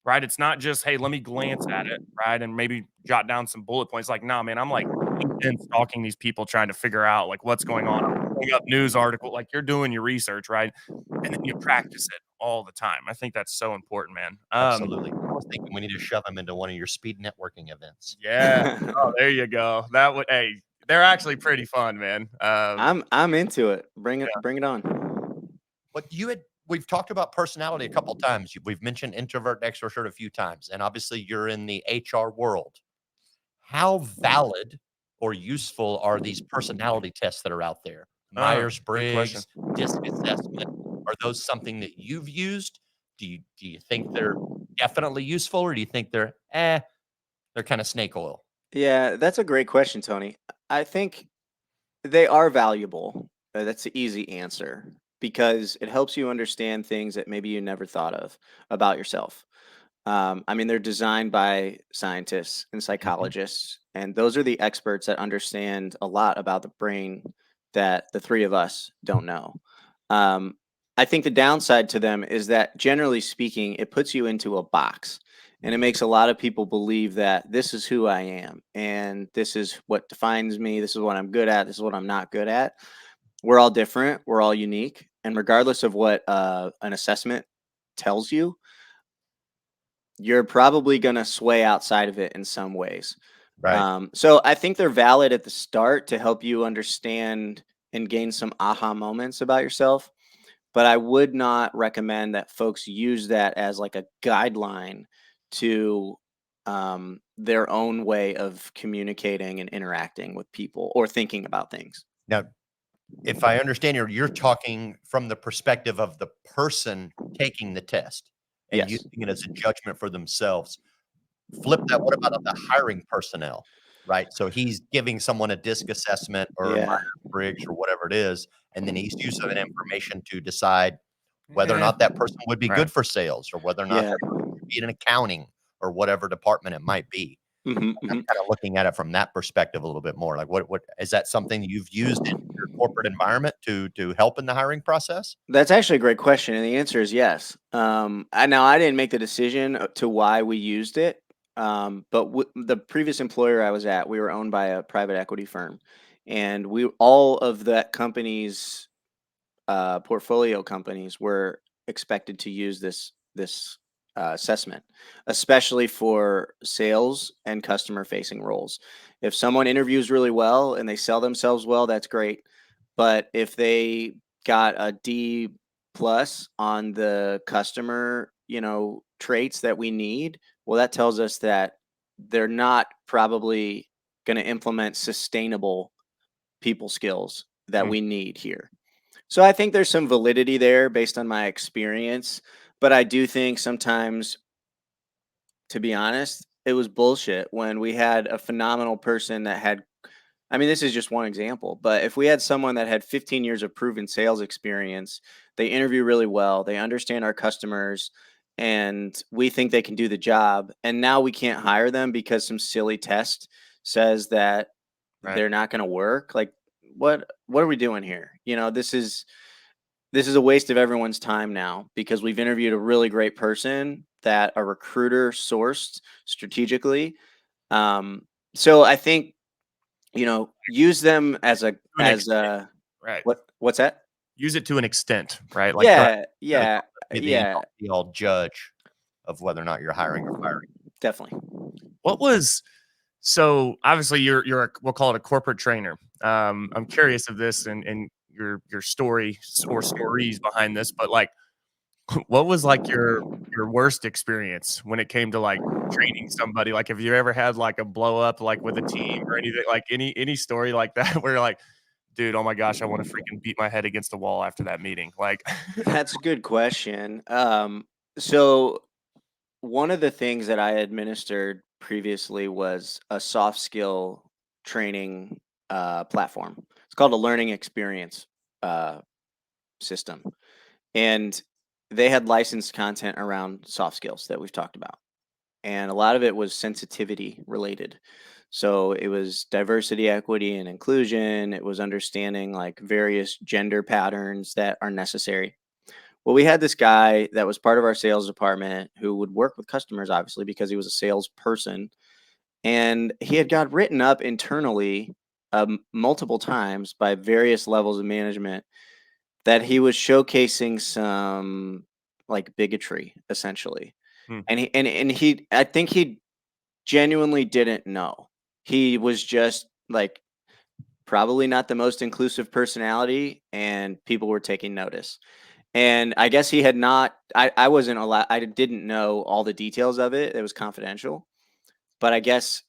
right? It's not just, hey, let me glance at it, right? And maybe jot down some bullet points. Like, nah, man, I'm like LinkedIn stalking these people trying to figure out like what's going on. I'm pulling up news article, like you're doing your research, right? And then you practice it all the time. I think that's so important, man. Absolutely. I was thinking we need to shove them into one of your speed networking events. Yeah. Oh, there you go. That would, hey, they're actually pretty fun, man. I'm into it. Bring it, Yeah. bring it on. But we've talked about personality a couple times. We've mentioned introvert and extrovert a few times, and obviously you're in the HR world. How valid or useful are these personality tests that are out there? Good question. Myers-Briggs, DISC assessment. Are those something that you've used? Do you think they're definitely useful, or do you think they're kind of snake oil? Yeah, that's a great question, Tony. I think they are valuable. That's the easy answer because it helps you understand things that maybe you never thought of about yourself. I mean, they're designed by scientists and Mhm. psychologists, and those are the experts that understand a lot about the brain that the three of us don't know. Um, I think the downside to them is that, generally speaking, it puts you into a box. And it makes a lot of people believe that this is who I am and this is what defines me. This is what I'm good at. This is what I'm not good at. We're all different. We're all unique. And regardless of what an assessment tells you, you're probably going to sway outside of it in some ways. Right. So I think they're valid at the start to help you understand and gain some aha moments about yourself. But I would not recommend that folks use that as like a guideline to their own way of communicating and interacting with people or thinking about things. Now, if I understand you're talking from the perspective of the person taking the test and Yes. using it as a judgment for themselves. Flip that, what about the hiring personnel, right? So he's giving someone a DISC assessment or a Yeah. Myers-Briggs or whatever it is, and then he's using that information to decide whether or Yeah. not that person would be Right. good for sales or whether or not Yeah. that person should be in accounting or whatever department it might be. Hmm. I'm kind of looking at it from that perspective a little bit more. Like, what is that something you've used in your corporate environment to help in the hiring process? That's actually a great question, and the answer is yes. I didn't make the decision to why we used it, but the previous employer I was at, we were owned by a private equity firm, and we all of that company's portfolio companies were expected to use this assessment, especially for sales and customer facing roles. If someone interviews really well and they sell themselves well, that's great. But if they got a D plus on the customer, traits that we need, well, that tells us that they're not probably going to implement sustainable people skills that Mm. we need here. So I think there's some validity there based on my experience, but I do think sometimes, to be honest, it was bullshit when we had a phenomenal person that had, I mean, this is just one example, but if we had someone that had 15 years of proven sales experience, they interview really well, they understand our customers, and we think they can do the job, and now we can't hire them because some silly test says that Right. they're not going to work. Like, what are we doing here? This is a waste of everyone's time now because we've interviewed a really great person that a recruiter sourced strategically. Um, so I think, use them as an extent. Right. what's that? Use it to an extent, right? Like, Yeah, Yeah, yeah, be the yeah, all judge of whether or not you're hiring or firing. definitely. what was so obviously you're we'll call it a corporate trainer. I'm curious of this and your story or stories behind this, but like, what was like your worst experience when it came to like training somebody? Like, have you ever had like a blow up like with a team or anything, like any story like that where you're like, dude, oh my gosh, I want to freaking beat my head against the wall after that meeting? Like, That's a good question. So one of the things that I administered previously was a soft skill training platform. It's called a learning experience uh, system. And they had licensed content around soft skills that we've talked about. And a lot of it was sensitivity related. So it was diversity, equity, and inclusion. It was understanding like various gender patterns that are necessary. Well, we had this guy that was part of our sales department who would work with customers, obviously, because he was a salesperson. And he had got written up internally multiple times by various levels of management that he was showcasing some like bigotry, essentially. hmm, And I think he genuinely didn't know. He was just like probably not the most inclusive personality, and people were taking notice. And I guess he had not, I wasn't allowed, I didn't know all the details of it. It was confidential. But I guess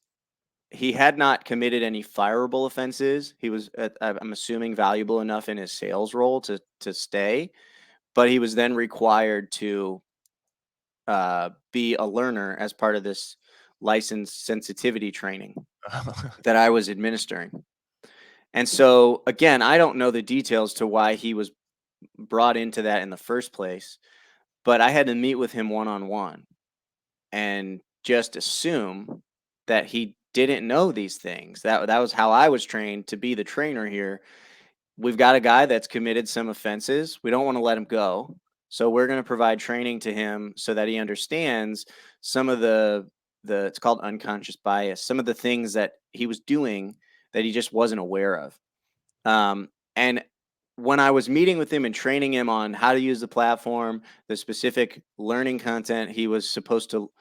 he had not committed any fireable offenses. He was, I'm assuming, valuable enough in his sales role to stay. But he was then required to be a learner as part of this licensed sensitivity training that I was administering. And so, again, I don't know the details to why he was brought into that in the first place, but I had to meet with him one on one and just assume that he didn't know these things. That was how I was trained to be the trainer here. We've got a guy that's committed some offenses. We don't want to let him go. So we're going to provide training to him so that he understands some of the it's called unconscious bias, some of the things that he was doing that he just wasn't aware of. And when I was meeting with him and training him on how to use the platform, the specific learning content he was supposed to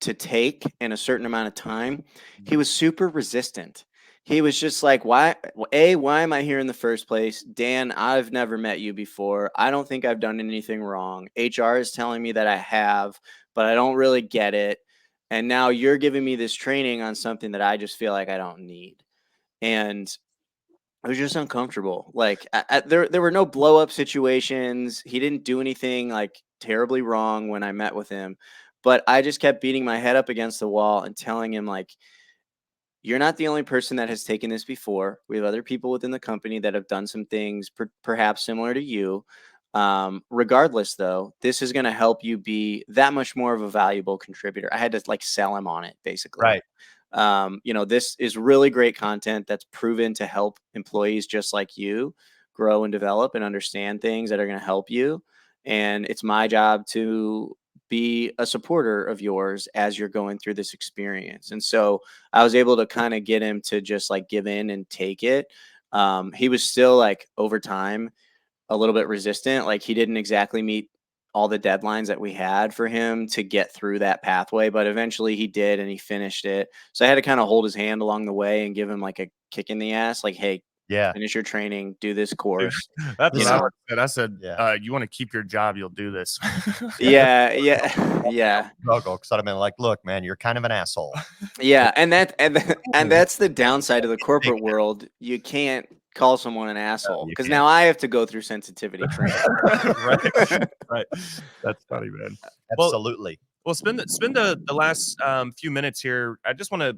to take in a certain amount of time, he was super resistant. He was just like, why am I here in the first place? Dan, I've never met you before. I don't think I've done anything wrong. HR is telling me that I have, but I don't really get it. And now you're giving me this training on something that I just feel like I don't need. And it was just uncomfortable. Like there were no blow up situations. He didn't do anything like terribly wrong when I met with him, but I just kept beating my head up against the wall and telling him like, you're not the only person that has taken this before. We have other people within the company that have done some things perhaps similar to you. Regardless, though, this is going to help you be that much more of a valuable contributor. I had to like sell him on it, basically. Right. This is really great content that's proven to help employees just like you grow and develop and understand things that are going to help you. And it's my job to be a supporter of yours as you're going through this experience. And so I was able to kind of get him to just like give in and take it. He was still like over time a little bit resistant. Like he didn't exactly meet all the deadlines that we had for him to get through that pathway, but eventually he did and he finished it. So I had to kind of hold his hand along the way and give him like a kick in the ass, like, hey, Yeah. finish your training, do this course. that's You what I know, said. I said, Yeah. you want to keep your job, you'll do this. Yeah, yeah. struggle because I'd have been like, look, man, you're kind of an asshole. Yeah, and that's the downside of the corporate world. You can't call someone an asshole you because can't. now I have to go through sensitivity training. right. Right. That's funny, man. Well, Absolutely. Well, spend the last few minutes here. I just want to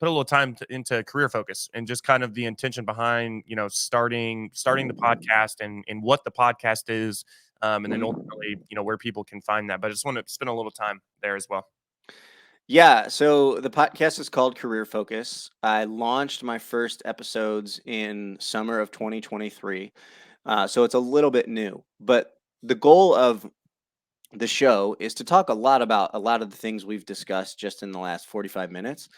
put a little time into career focus and just kind of the intention behind starting the podcast and what the podcast is, and then ultimately where people can find that. But I just want to spend a little time there as well. Yeah, so the podcast is called Career Focus. I launched my first episodes in summer of 2023. So it's a little bit new, but the goal of the show is to talk a lot about a lot of the things we've discussed just in the last 45 minutes.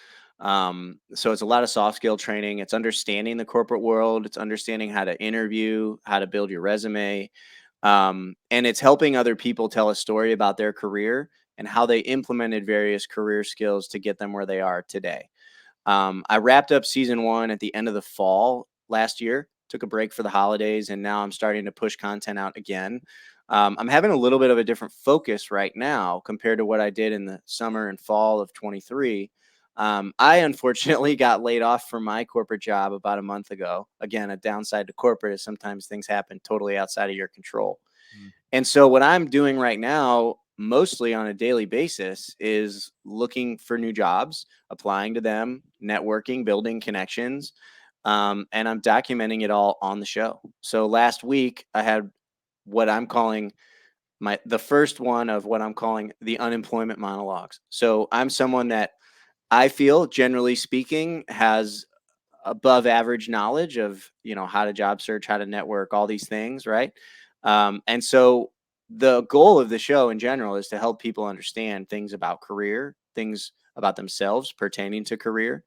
So it's a lot of soft skill training. It's understanding the corporate world. It's understanding how to interview, how to build your resume. And it's helping other people tell a story about their career and how they implemented various career skills to get them where they are today. I wrapped up season 1 at the end of the fall last year, took a break for the holidays, and now I'm starting to push content out again. I'm having a little bit of a different focus right now compared to what I did in the summer and fall of 23. I unfortunately got laid off from my corporate job about a month ago. Again, a downside to corporate is sometimes things happen totally outside of your control. And so what I'm doing right now, mostly on a daily basis, is looking for new jobs, applying to them, networking, building connections, and I'm documenting it all on the show. So last week I had what I'm calling the first one of what I'm calling the unemployment monologues. So I'm someone that I feel, generally speaking, has above average knowledge of how to job search, how to network, all these things, right? And so the goal of the show in general is to help people understand things about career, things about themselves pertaining to career.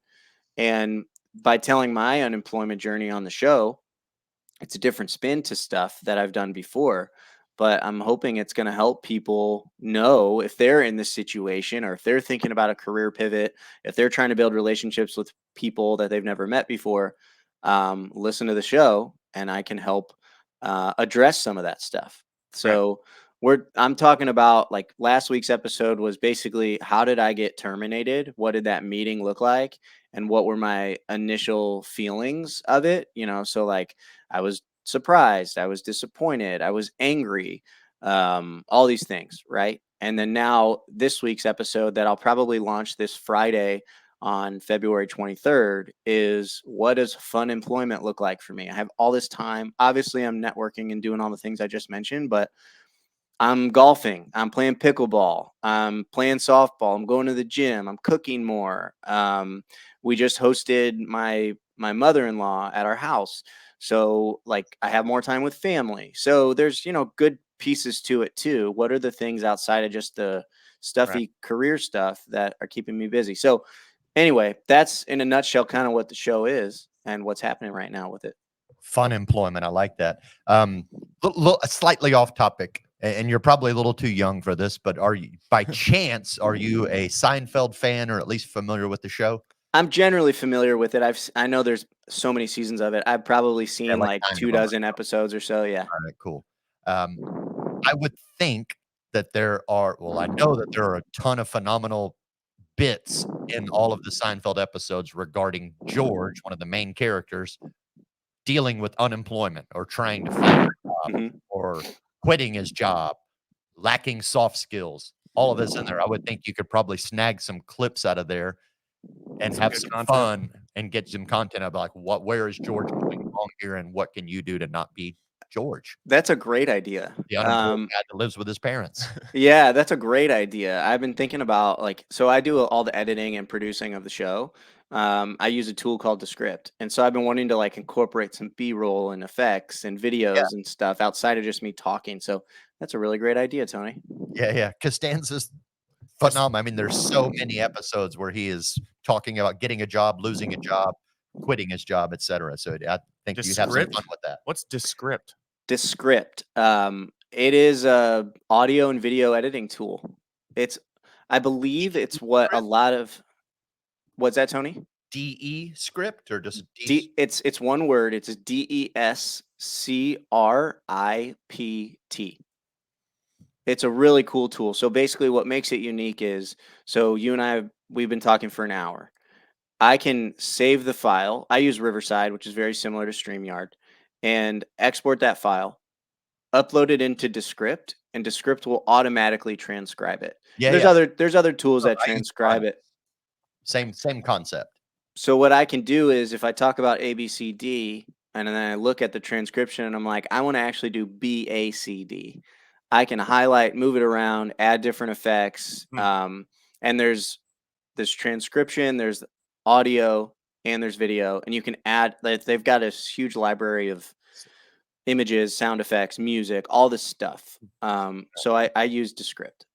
And by telling my unemployment journey on the show, it's a different spin to stuff that I've done before, but I'm hoping it's going to help people know if they're in this situation or if they're thinking about a career pivot, if they're trying to build relationships with people that they've never met before. Listen to the show and I can help address some of that stuff. So I'm talking about, like, last week's episode was basically how did I get terminated? What did that meeting look like? And what were my initial feelings of it? So like I was surprised, I was disappointed, I was angry, all these things, right? And then now this week's episode that I'll probably launch this Friday on February 23rd is, what does fun employment look like for me? I have all this time. Obviously, I'm networking and doing all the things I just mentioned, but I'm golfing, I'm playing pickleball, I'm playing softball, I'm going to the gym, I'm cooking more. We just hosted my mother-in-law at our house. So like I have more time with family. So there's, good pieces to it too. What are the things outside of just the stuffy career stuff that are keeping me busy? So anyway, that's in a nutshell kind of what the show is and what's happening right now with it. Fun employment. I like that. Slightly off topic, and you're probably a little too young for this, but by chance, are you a Seinfeld fan or at least familiar with the show? I'm generally familiar with it. I know there's so many seasons of it. I've probably seen like 9 2 of 'em. dozen episodes or so. Yeah. All right, cool. I would think that I know that there are a ton of phenomenal bits in all of the Seinfeld episodes regarding George, one of the main characters, dealing with unemployment or trying to find a job Mhm. or quitting his job, lacking soft skills. All of this in there. I would think you could probably snag some clips out of there and Some have good some content. fun and get some content of like, where is George going wrong here and what can you do to not be George, That's a great idea. the unemployed guy that lives with his parents? Yeah, that's a great idea. I've been thinking about, like, so I do all the editing and producing of the show. I use a tool called Descript. And so I've been wanting to like incorporate some B-roll and effects and Yeah, videos and stuff outside of just me talking. So that's a really great idea, Tony. yeah. Costanza's phenomenal. I mean, there's so many episodes where he is talking about getting a job, losing a job, quitting his job, etc. So I think you'd have some Descript? fun with that. What's Descript? Descript. It is a audio and video editing tool. I believe it's what a lot of, what's that, Tony? DE script or just It's one word. It's DESCRIPT. It's a really cool tool. So basically what makes it unique is, so you and we've been talking for an hour. I can save the file. I use Riverside, which is very similar to StreamYard, and export that file, upload it into Descript, and Descript will automatically transcribe it. Yeah, There's other tools that I use transcribe it. Same concept. So what I can do is if I talk about ABCD and then I look at the transcription and I'm like, I want to actually do BACD. I can highlight, move it around, add different effects. And there's transcription, there's audio, and there's video. And you can add, they've got a huge library of images, sound effects, music, all this stuff. So I use Descript.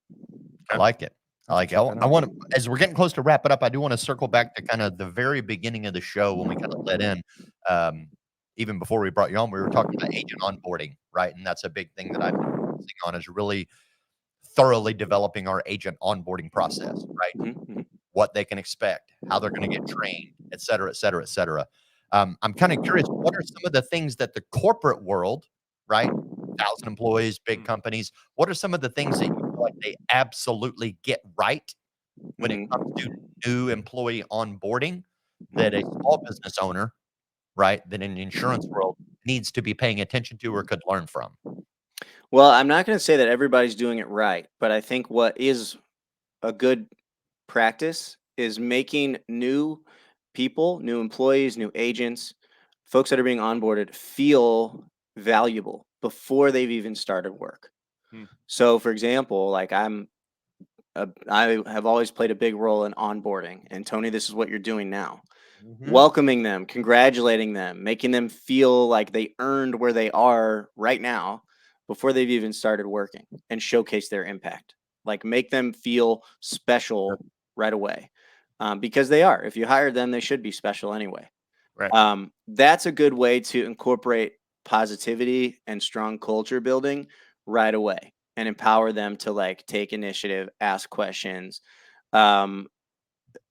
I like it. I like it. I want to, as we're getting close to wrap it up, I do want to circle back to kind of the very beginning of the show when we kind of let in, even before we brought you on, we were talking about agent onboarding, right? And that's a big thing that I've been focusing on, is really thoroughly developing our agent onboarding process, right? Mm-hmm. What they can expect, how they're going to get trained, et cetera, et cetera, et cetera. I'm kind of curious, what are some of the things that the corporate world, right? 1,000 employees, big companies, what are some of the things that you feel like they absolutely get right when it comes to new employee onboarding that a small business owner, right, that in the insurance world needs to be paying attention to or could learn from? Well, I'm not going to say that everybody's doing it right, but I think what is a good practice is making new people, new employees, new agents, folks that are being onboarded feel valuable before they've even started work. So, for example, like I have always played a big role in onboarding, and Tony, this is what you're doing now. Welcoming them, congratulating them, making them feel like they earned where they are right now before they've even started working, and showcase their impact. Like make them feel special right away, because they are. If you hire them, they should be special anyway. Right. That's a good way to incorporate positivity and strong culture building right away and empower them to like take initiative, ask questions.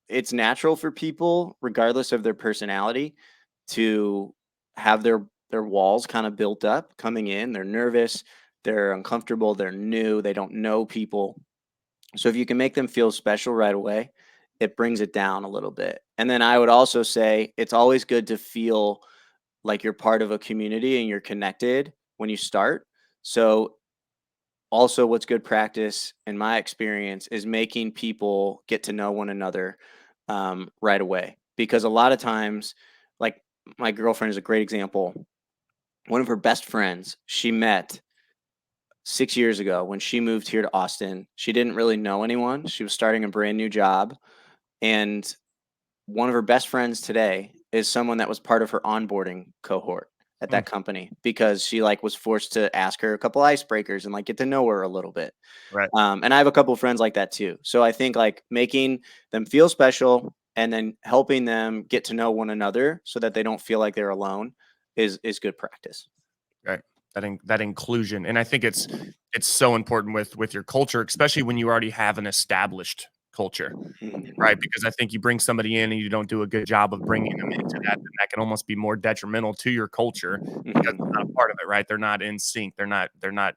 It's natural for people, regardless of their personality, to have their walls kind of built up coming in. They're nervous, they're uncomfortable, they're new, they don't know people. So if you can make them feel special right away, it brings it down a little bit. And then I would also say it's always good to feel like you're part of a community and you're connected when you start. So also what's good practice in my experience is making people get to know one another right away, because a lot of times, like my girlfriend is a great example. One of her best friends she met 6 years ago when she moved here to Austin. She didn't really know anyone. She was starting a brand new job, and one of her best friends today is someone that was part of her onboarding cohort at that company, because she like was forced to ask her a couple icebreakers and like get to know her a little bit. Right. And I have a couple of friends like that too. So I think like making them feel special and then helping them get to know one another so that they don't feel like they're alone is good practice. Right. That inclusion. And I think it's so important with your culture, especially when you already have an established culture, right? Because I think you bring somebody in and you don't do a good job of bringing them into that, and that can almost be more detrimental to your culture because it's not a part of it, right? They're not in sync. They're not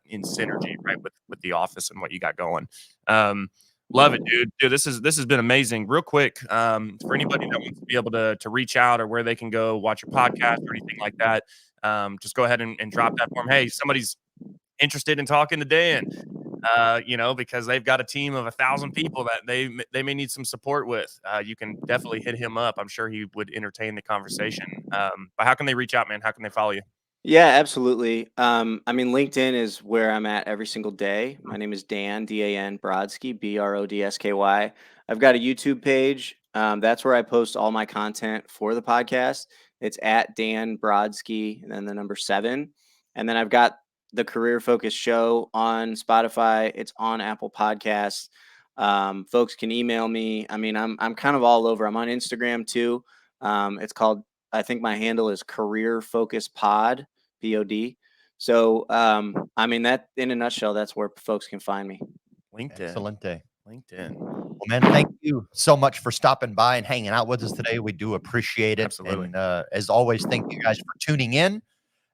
in synergy, right, with the office and what you got going. Love it, dude. This has been amazing. Real quick, for anybody that wants to be able to reach out or where they can go watch your podcast or anything like that, just go ahead and drop that for them. Hey, somebody's interested in talking to Dan, because they've got a team of 1,000 people that they may need some support with. You can definitely hit him up. I'm sure he would entertain the conversation. But how can they reach out, man? How can they follow you? Yeah, absolutely. I mean, LinkedIn is where I'm at every single day. My name is Dan, Dan Brodsky, Brodsky. I've got a YouTube page. That's where I post all my content for the podcast. It's at Dan Brodsky and then the number 7. And then I've got the Career Focus Show on Spotify. It's on Apple Podcasts. Folks can email me. I mean, I'm kind of all over. I'm on Instagram too. It's called, I think my handle is Career Focus Pod. POD. So, I mean, that in a nutshell, that's where folks can find me. LinkedIn. LinkedIn. Well, man, thank you so much for stopping by and hanging out with us today. We do appreciate it. Absolutely. And as always, thank you guys for tuning in.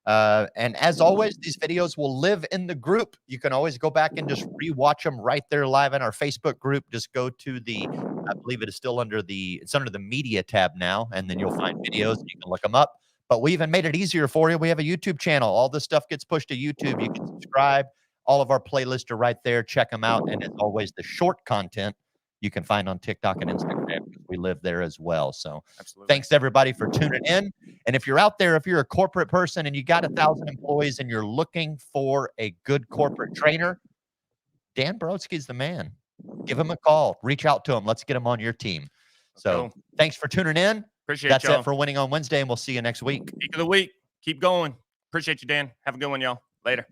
And as always, these videos will live in the group. You can always go back and just rewatch them right there live in our Facebook group. Just go to I believe it is still under it's under the media tab now, and then you'll find videos and you can look them up. But we even made it easier for you. We have a YouTube channel. All this stuff gets pushed to YouTube. You can subscribe. All of our playlists are right there. Check them out. And as always, the short content you can find on TikTok and Instagram. We live there as well. So Absolutely. thanks everybody for tuning in. And if you're out there, if you're a corporate person and you got 1,000 employees and you're looking for a good corporate trainer, Dan Brodsky's the man. Give him a call. Reach out to him. Let's get him on your team. So thanks for tuning in. Appreciate That's y'all. it for Winning on Wednesday, and we'll see you next week. Week of the week. Keep going. Appreciate you, Dan. Have a good one, y'all. Later.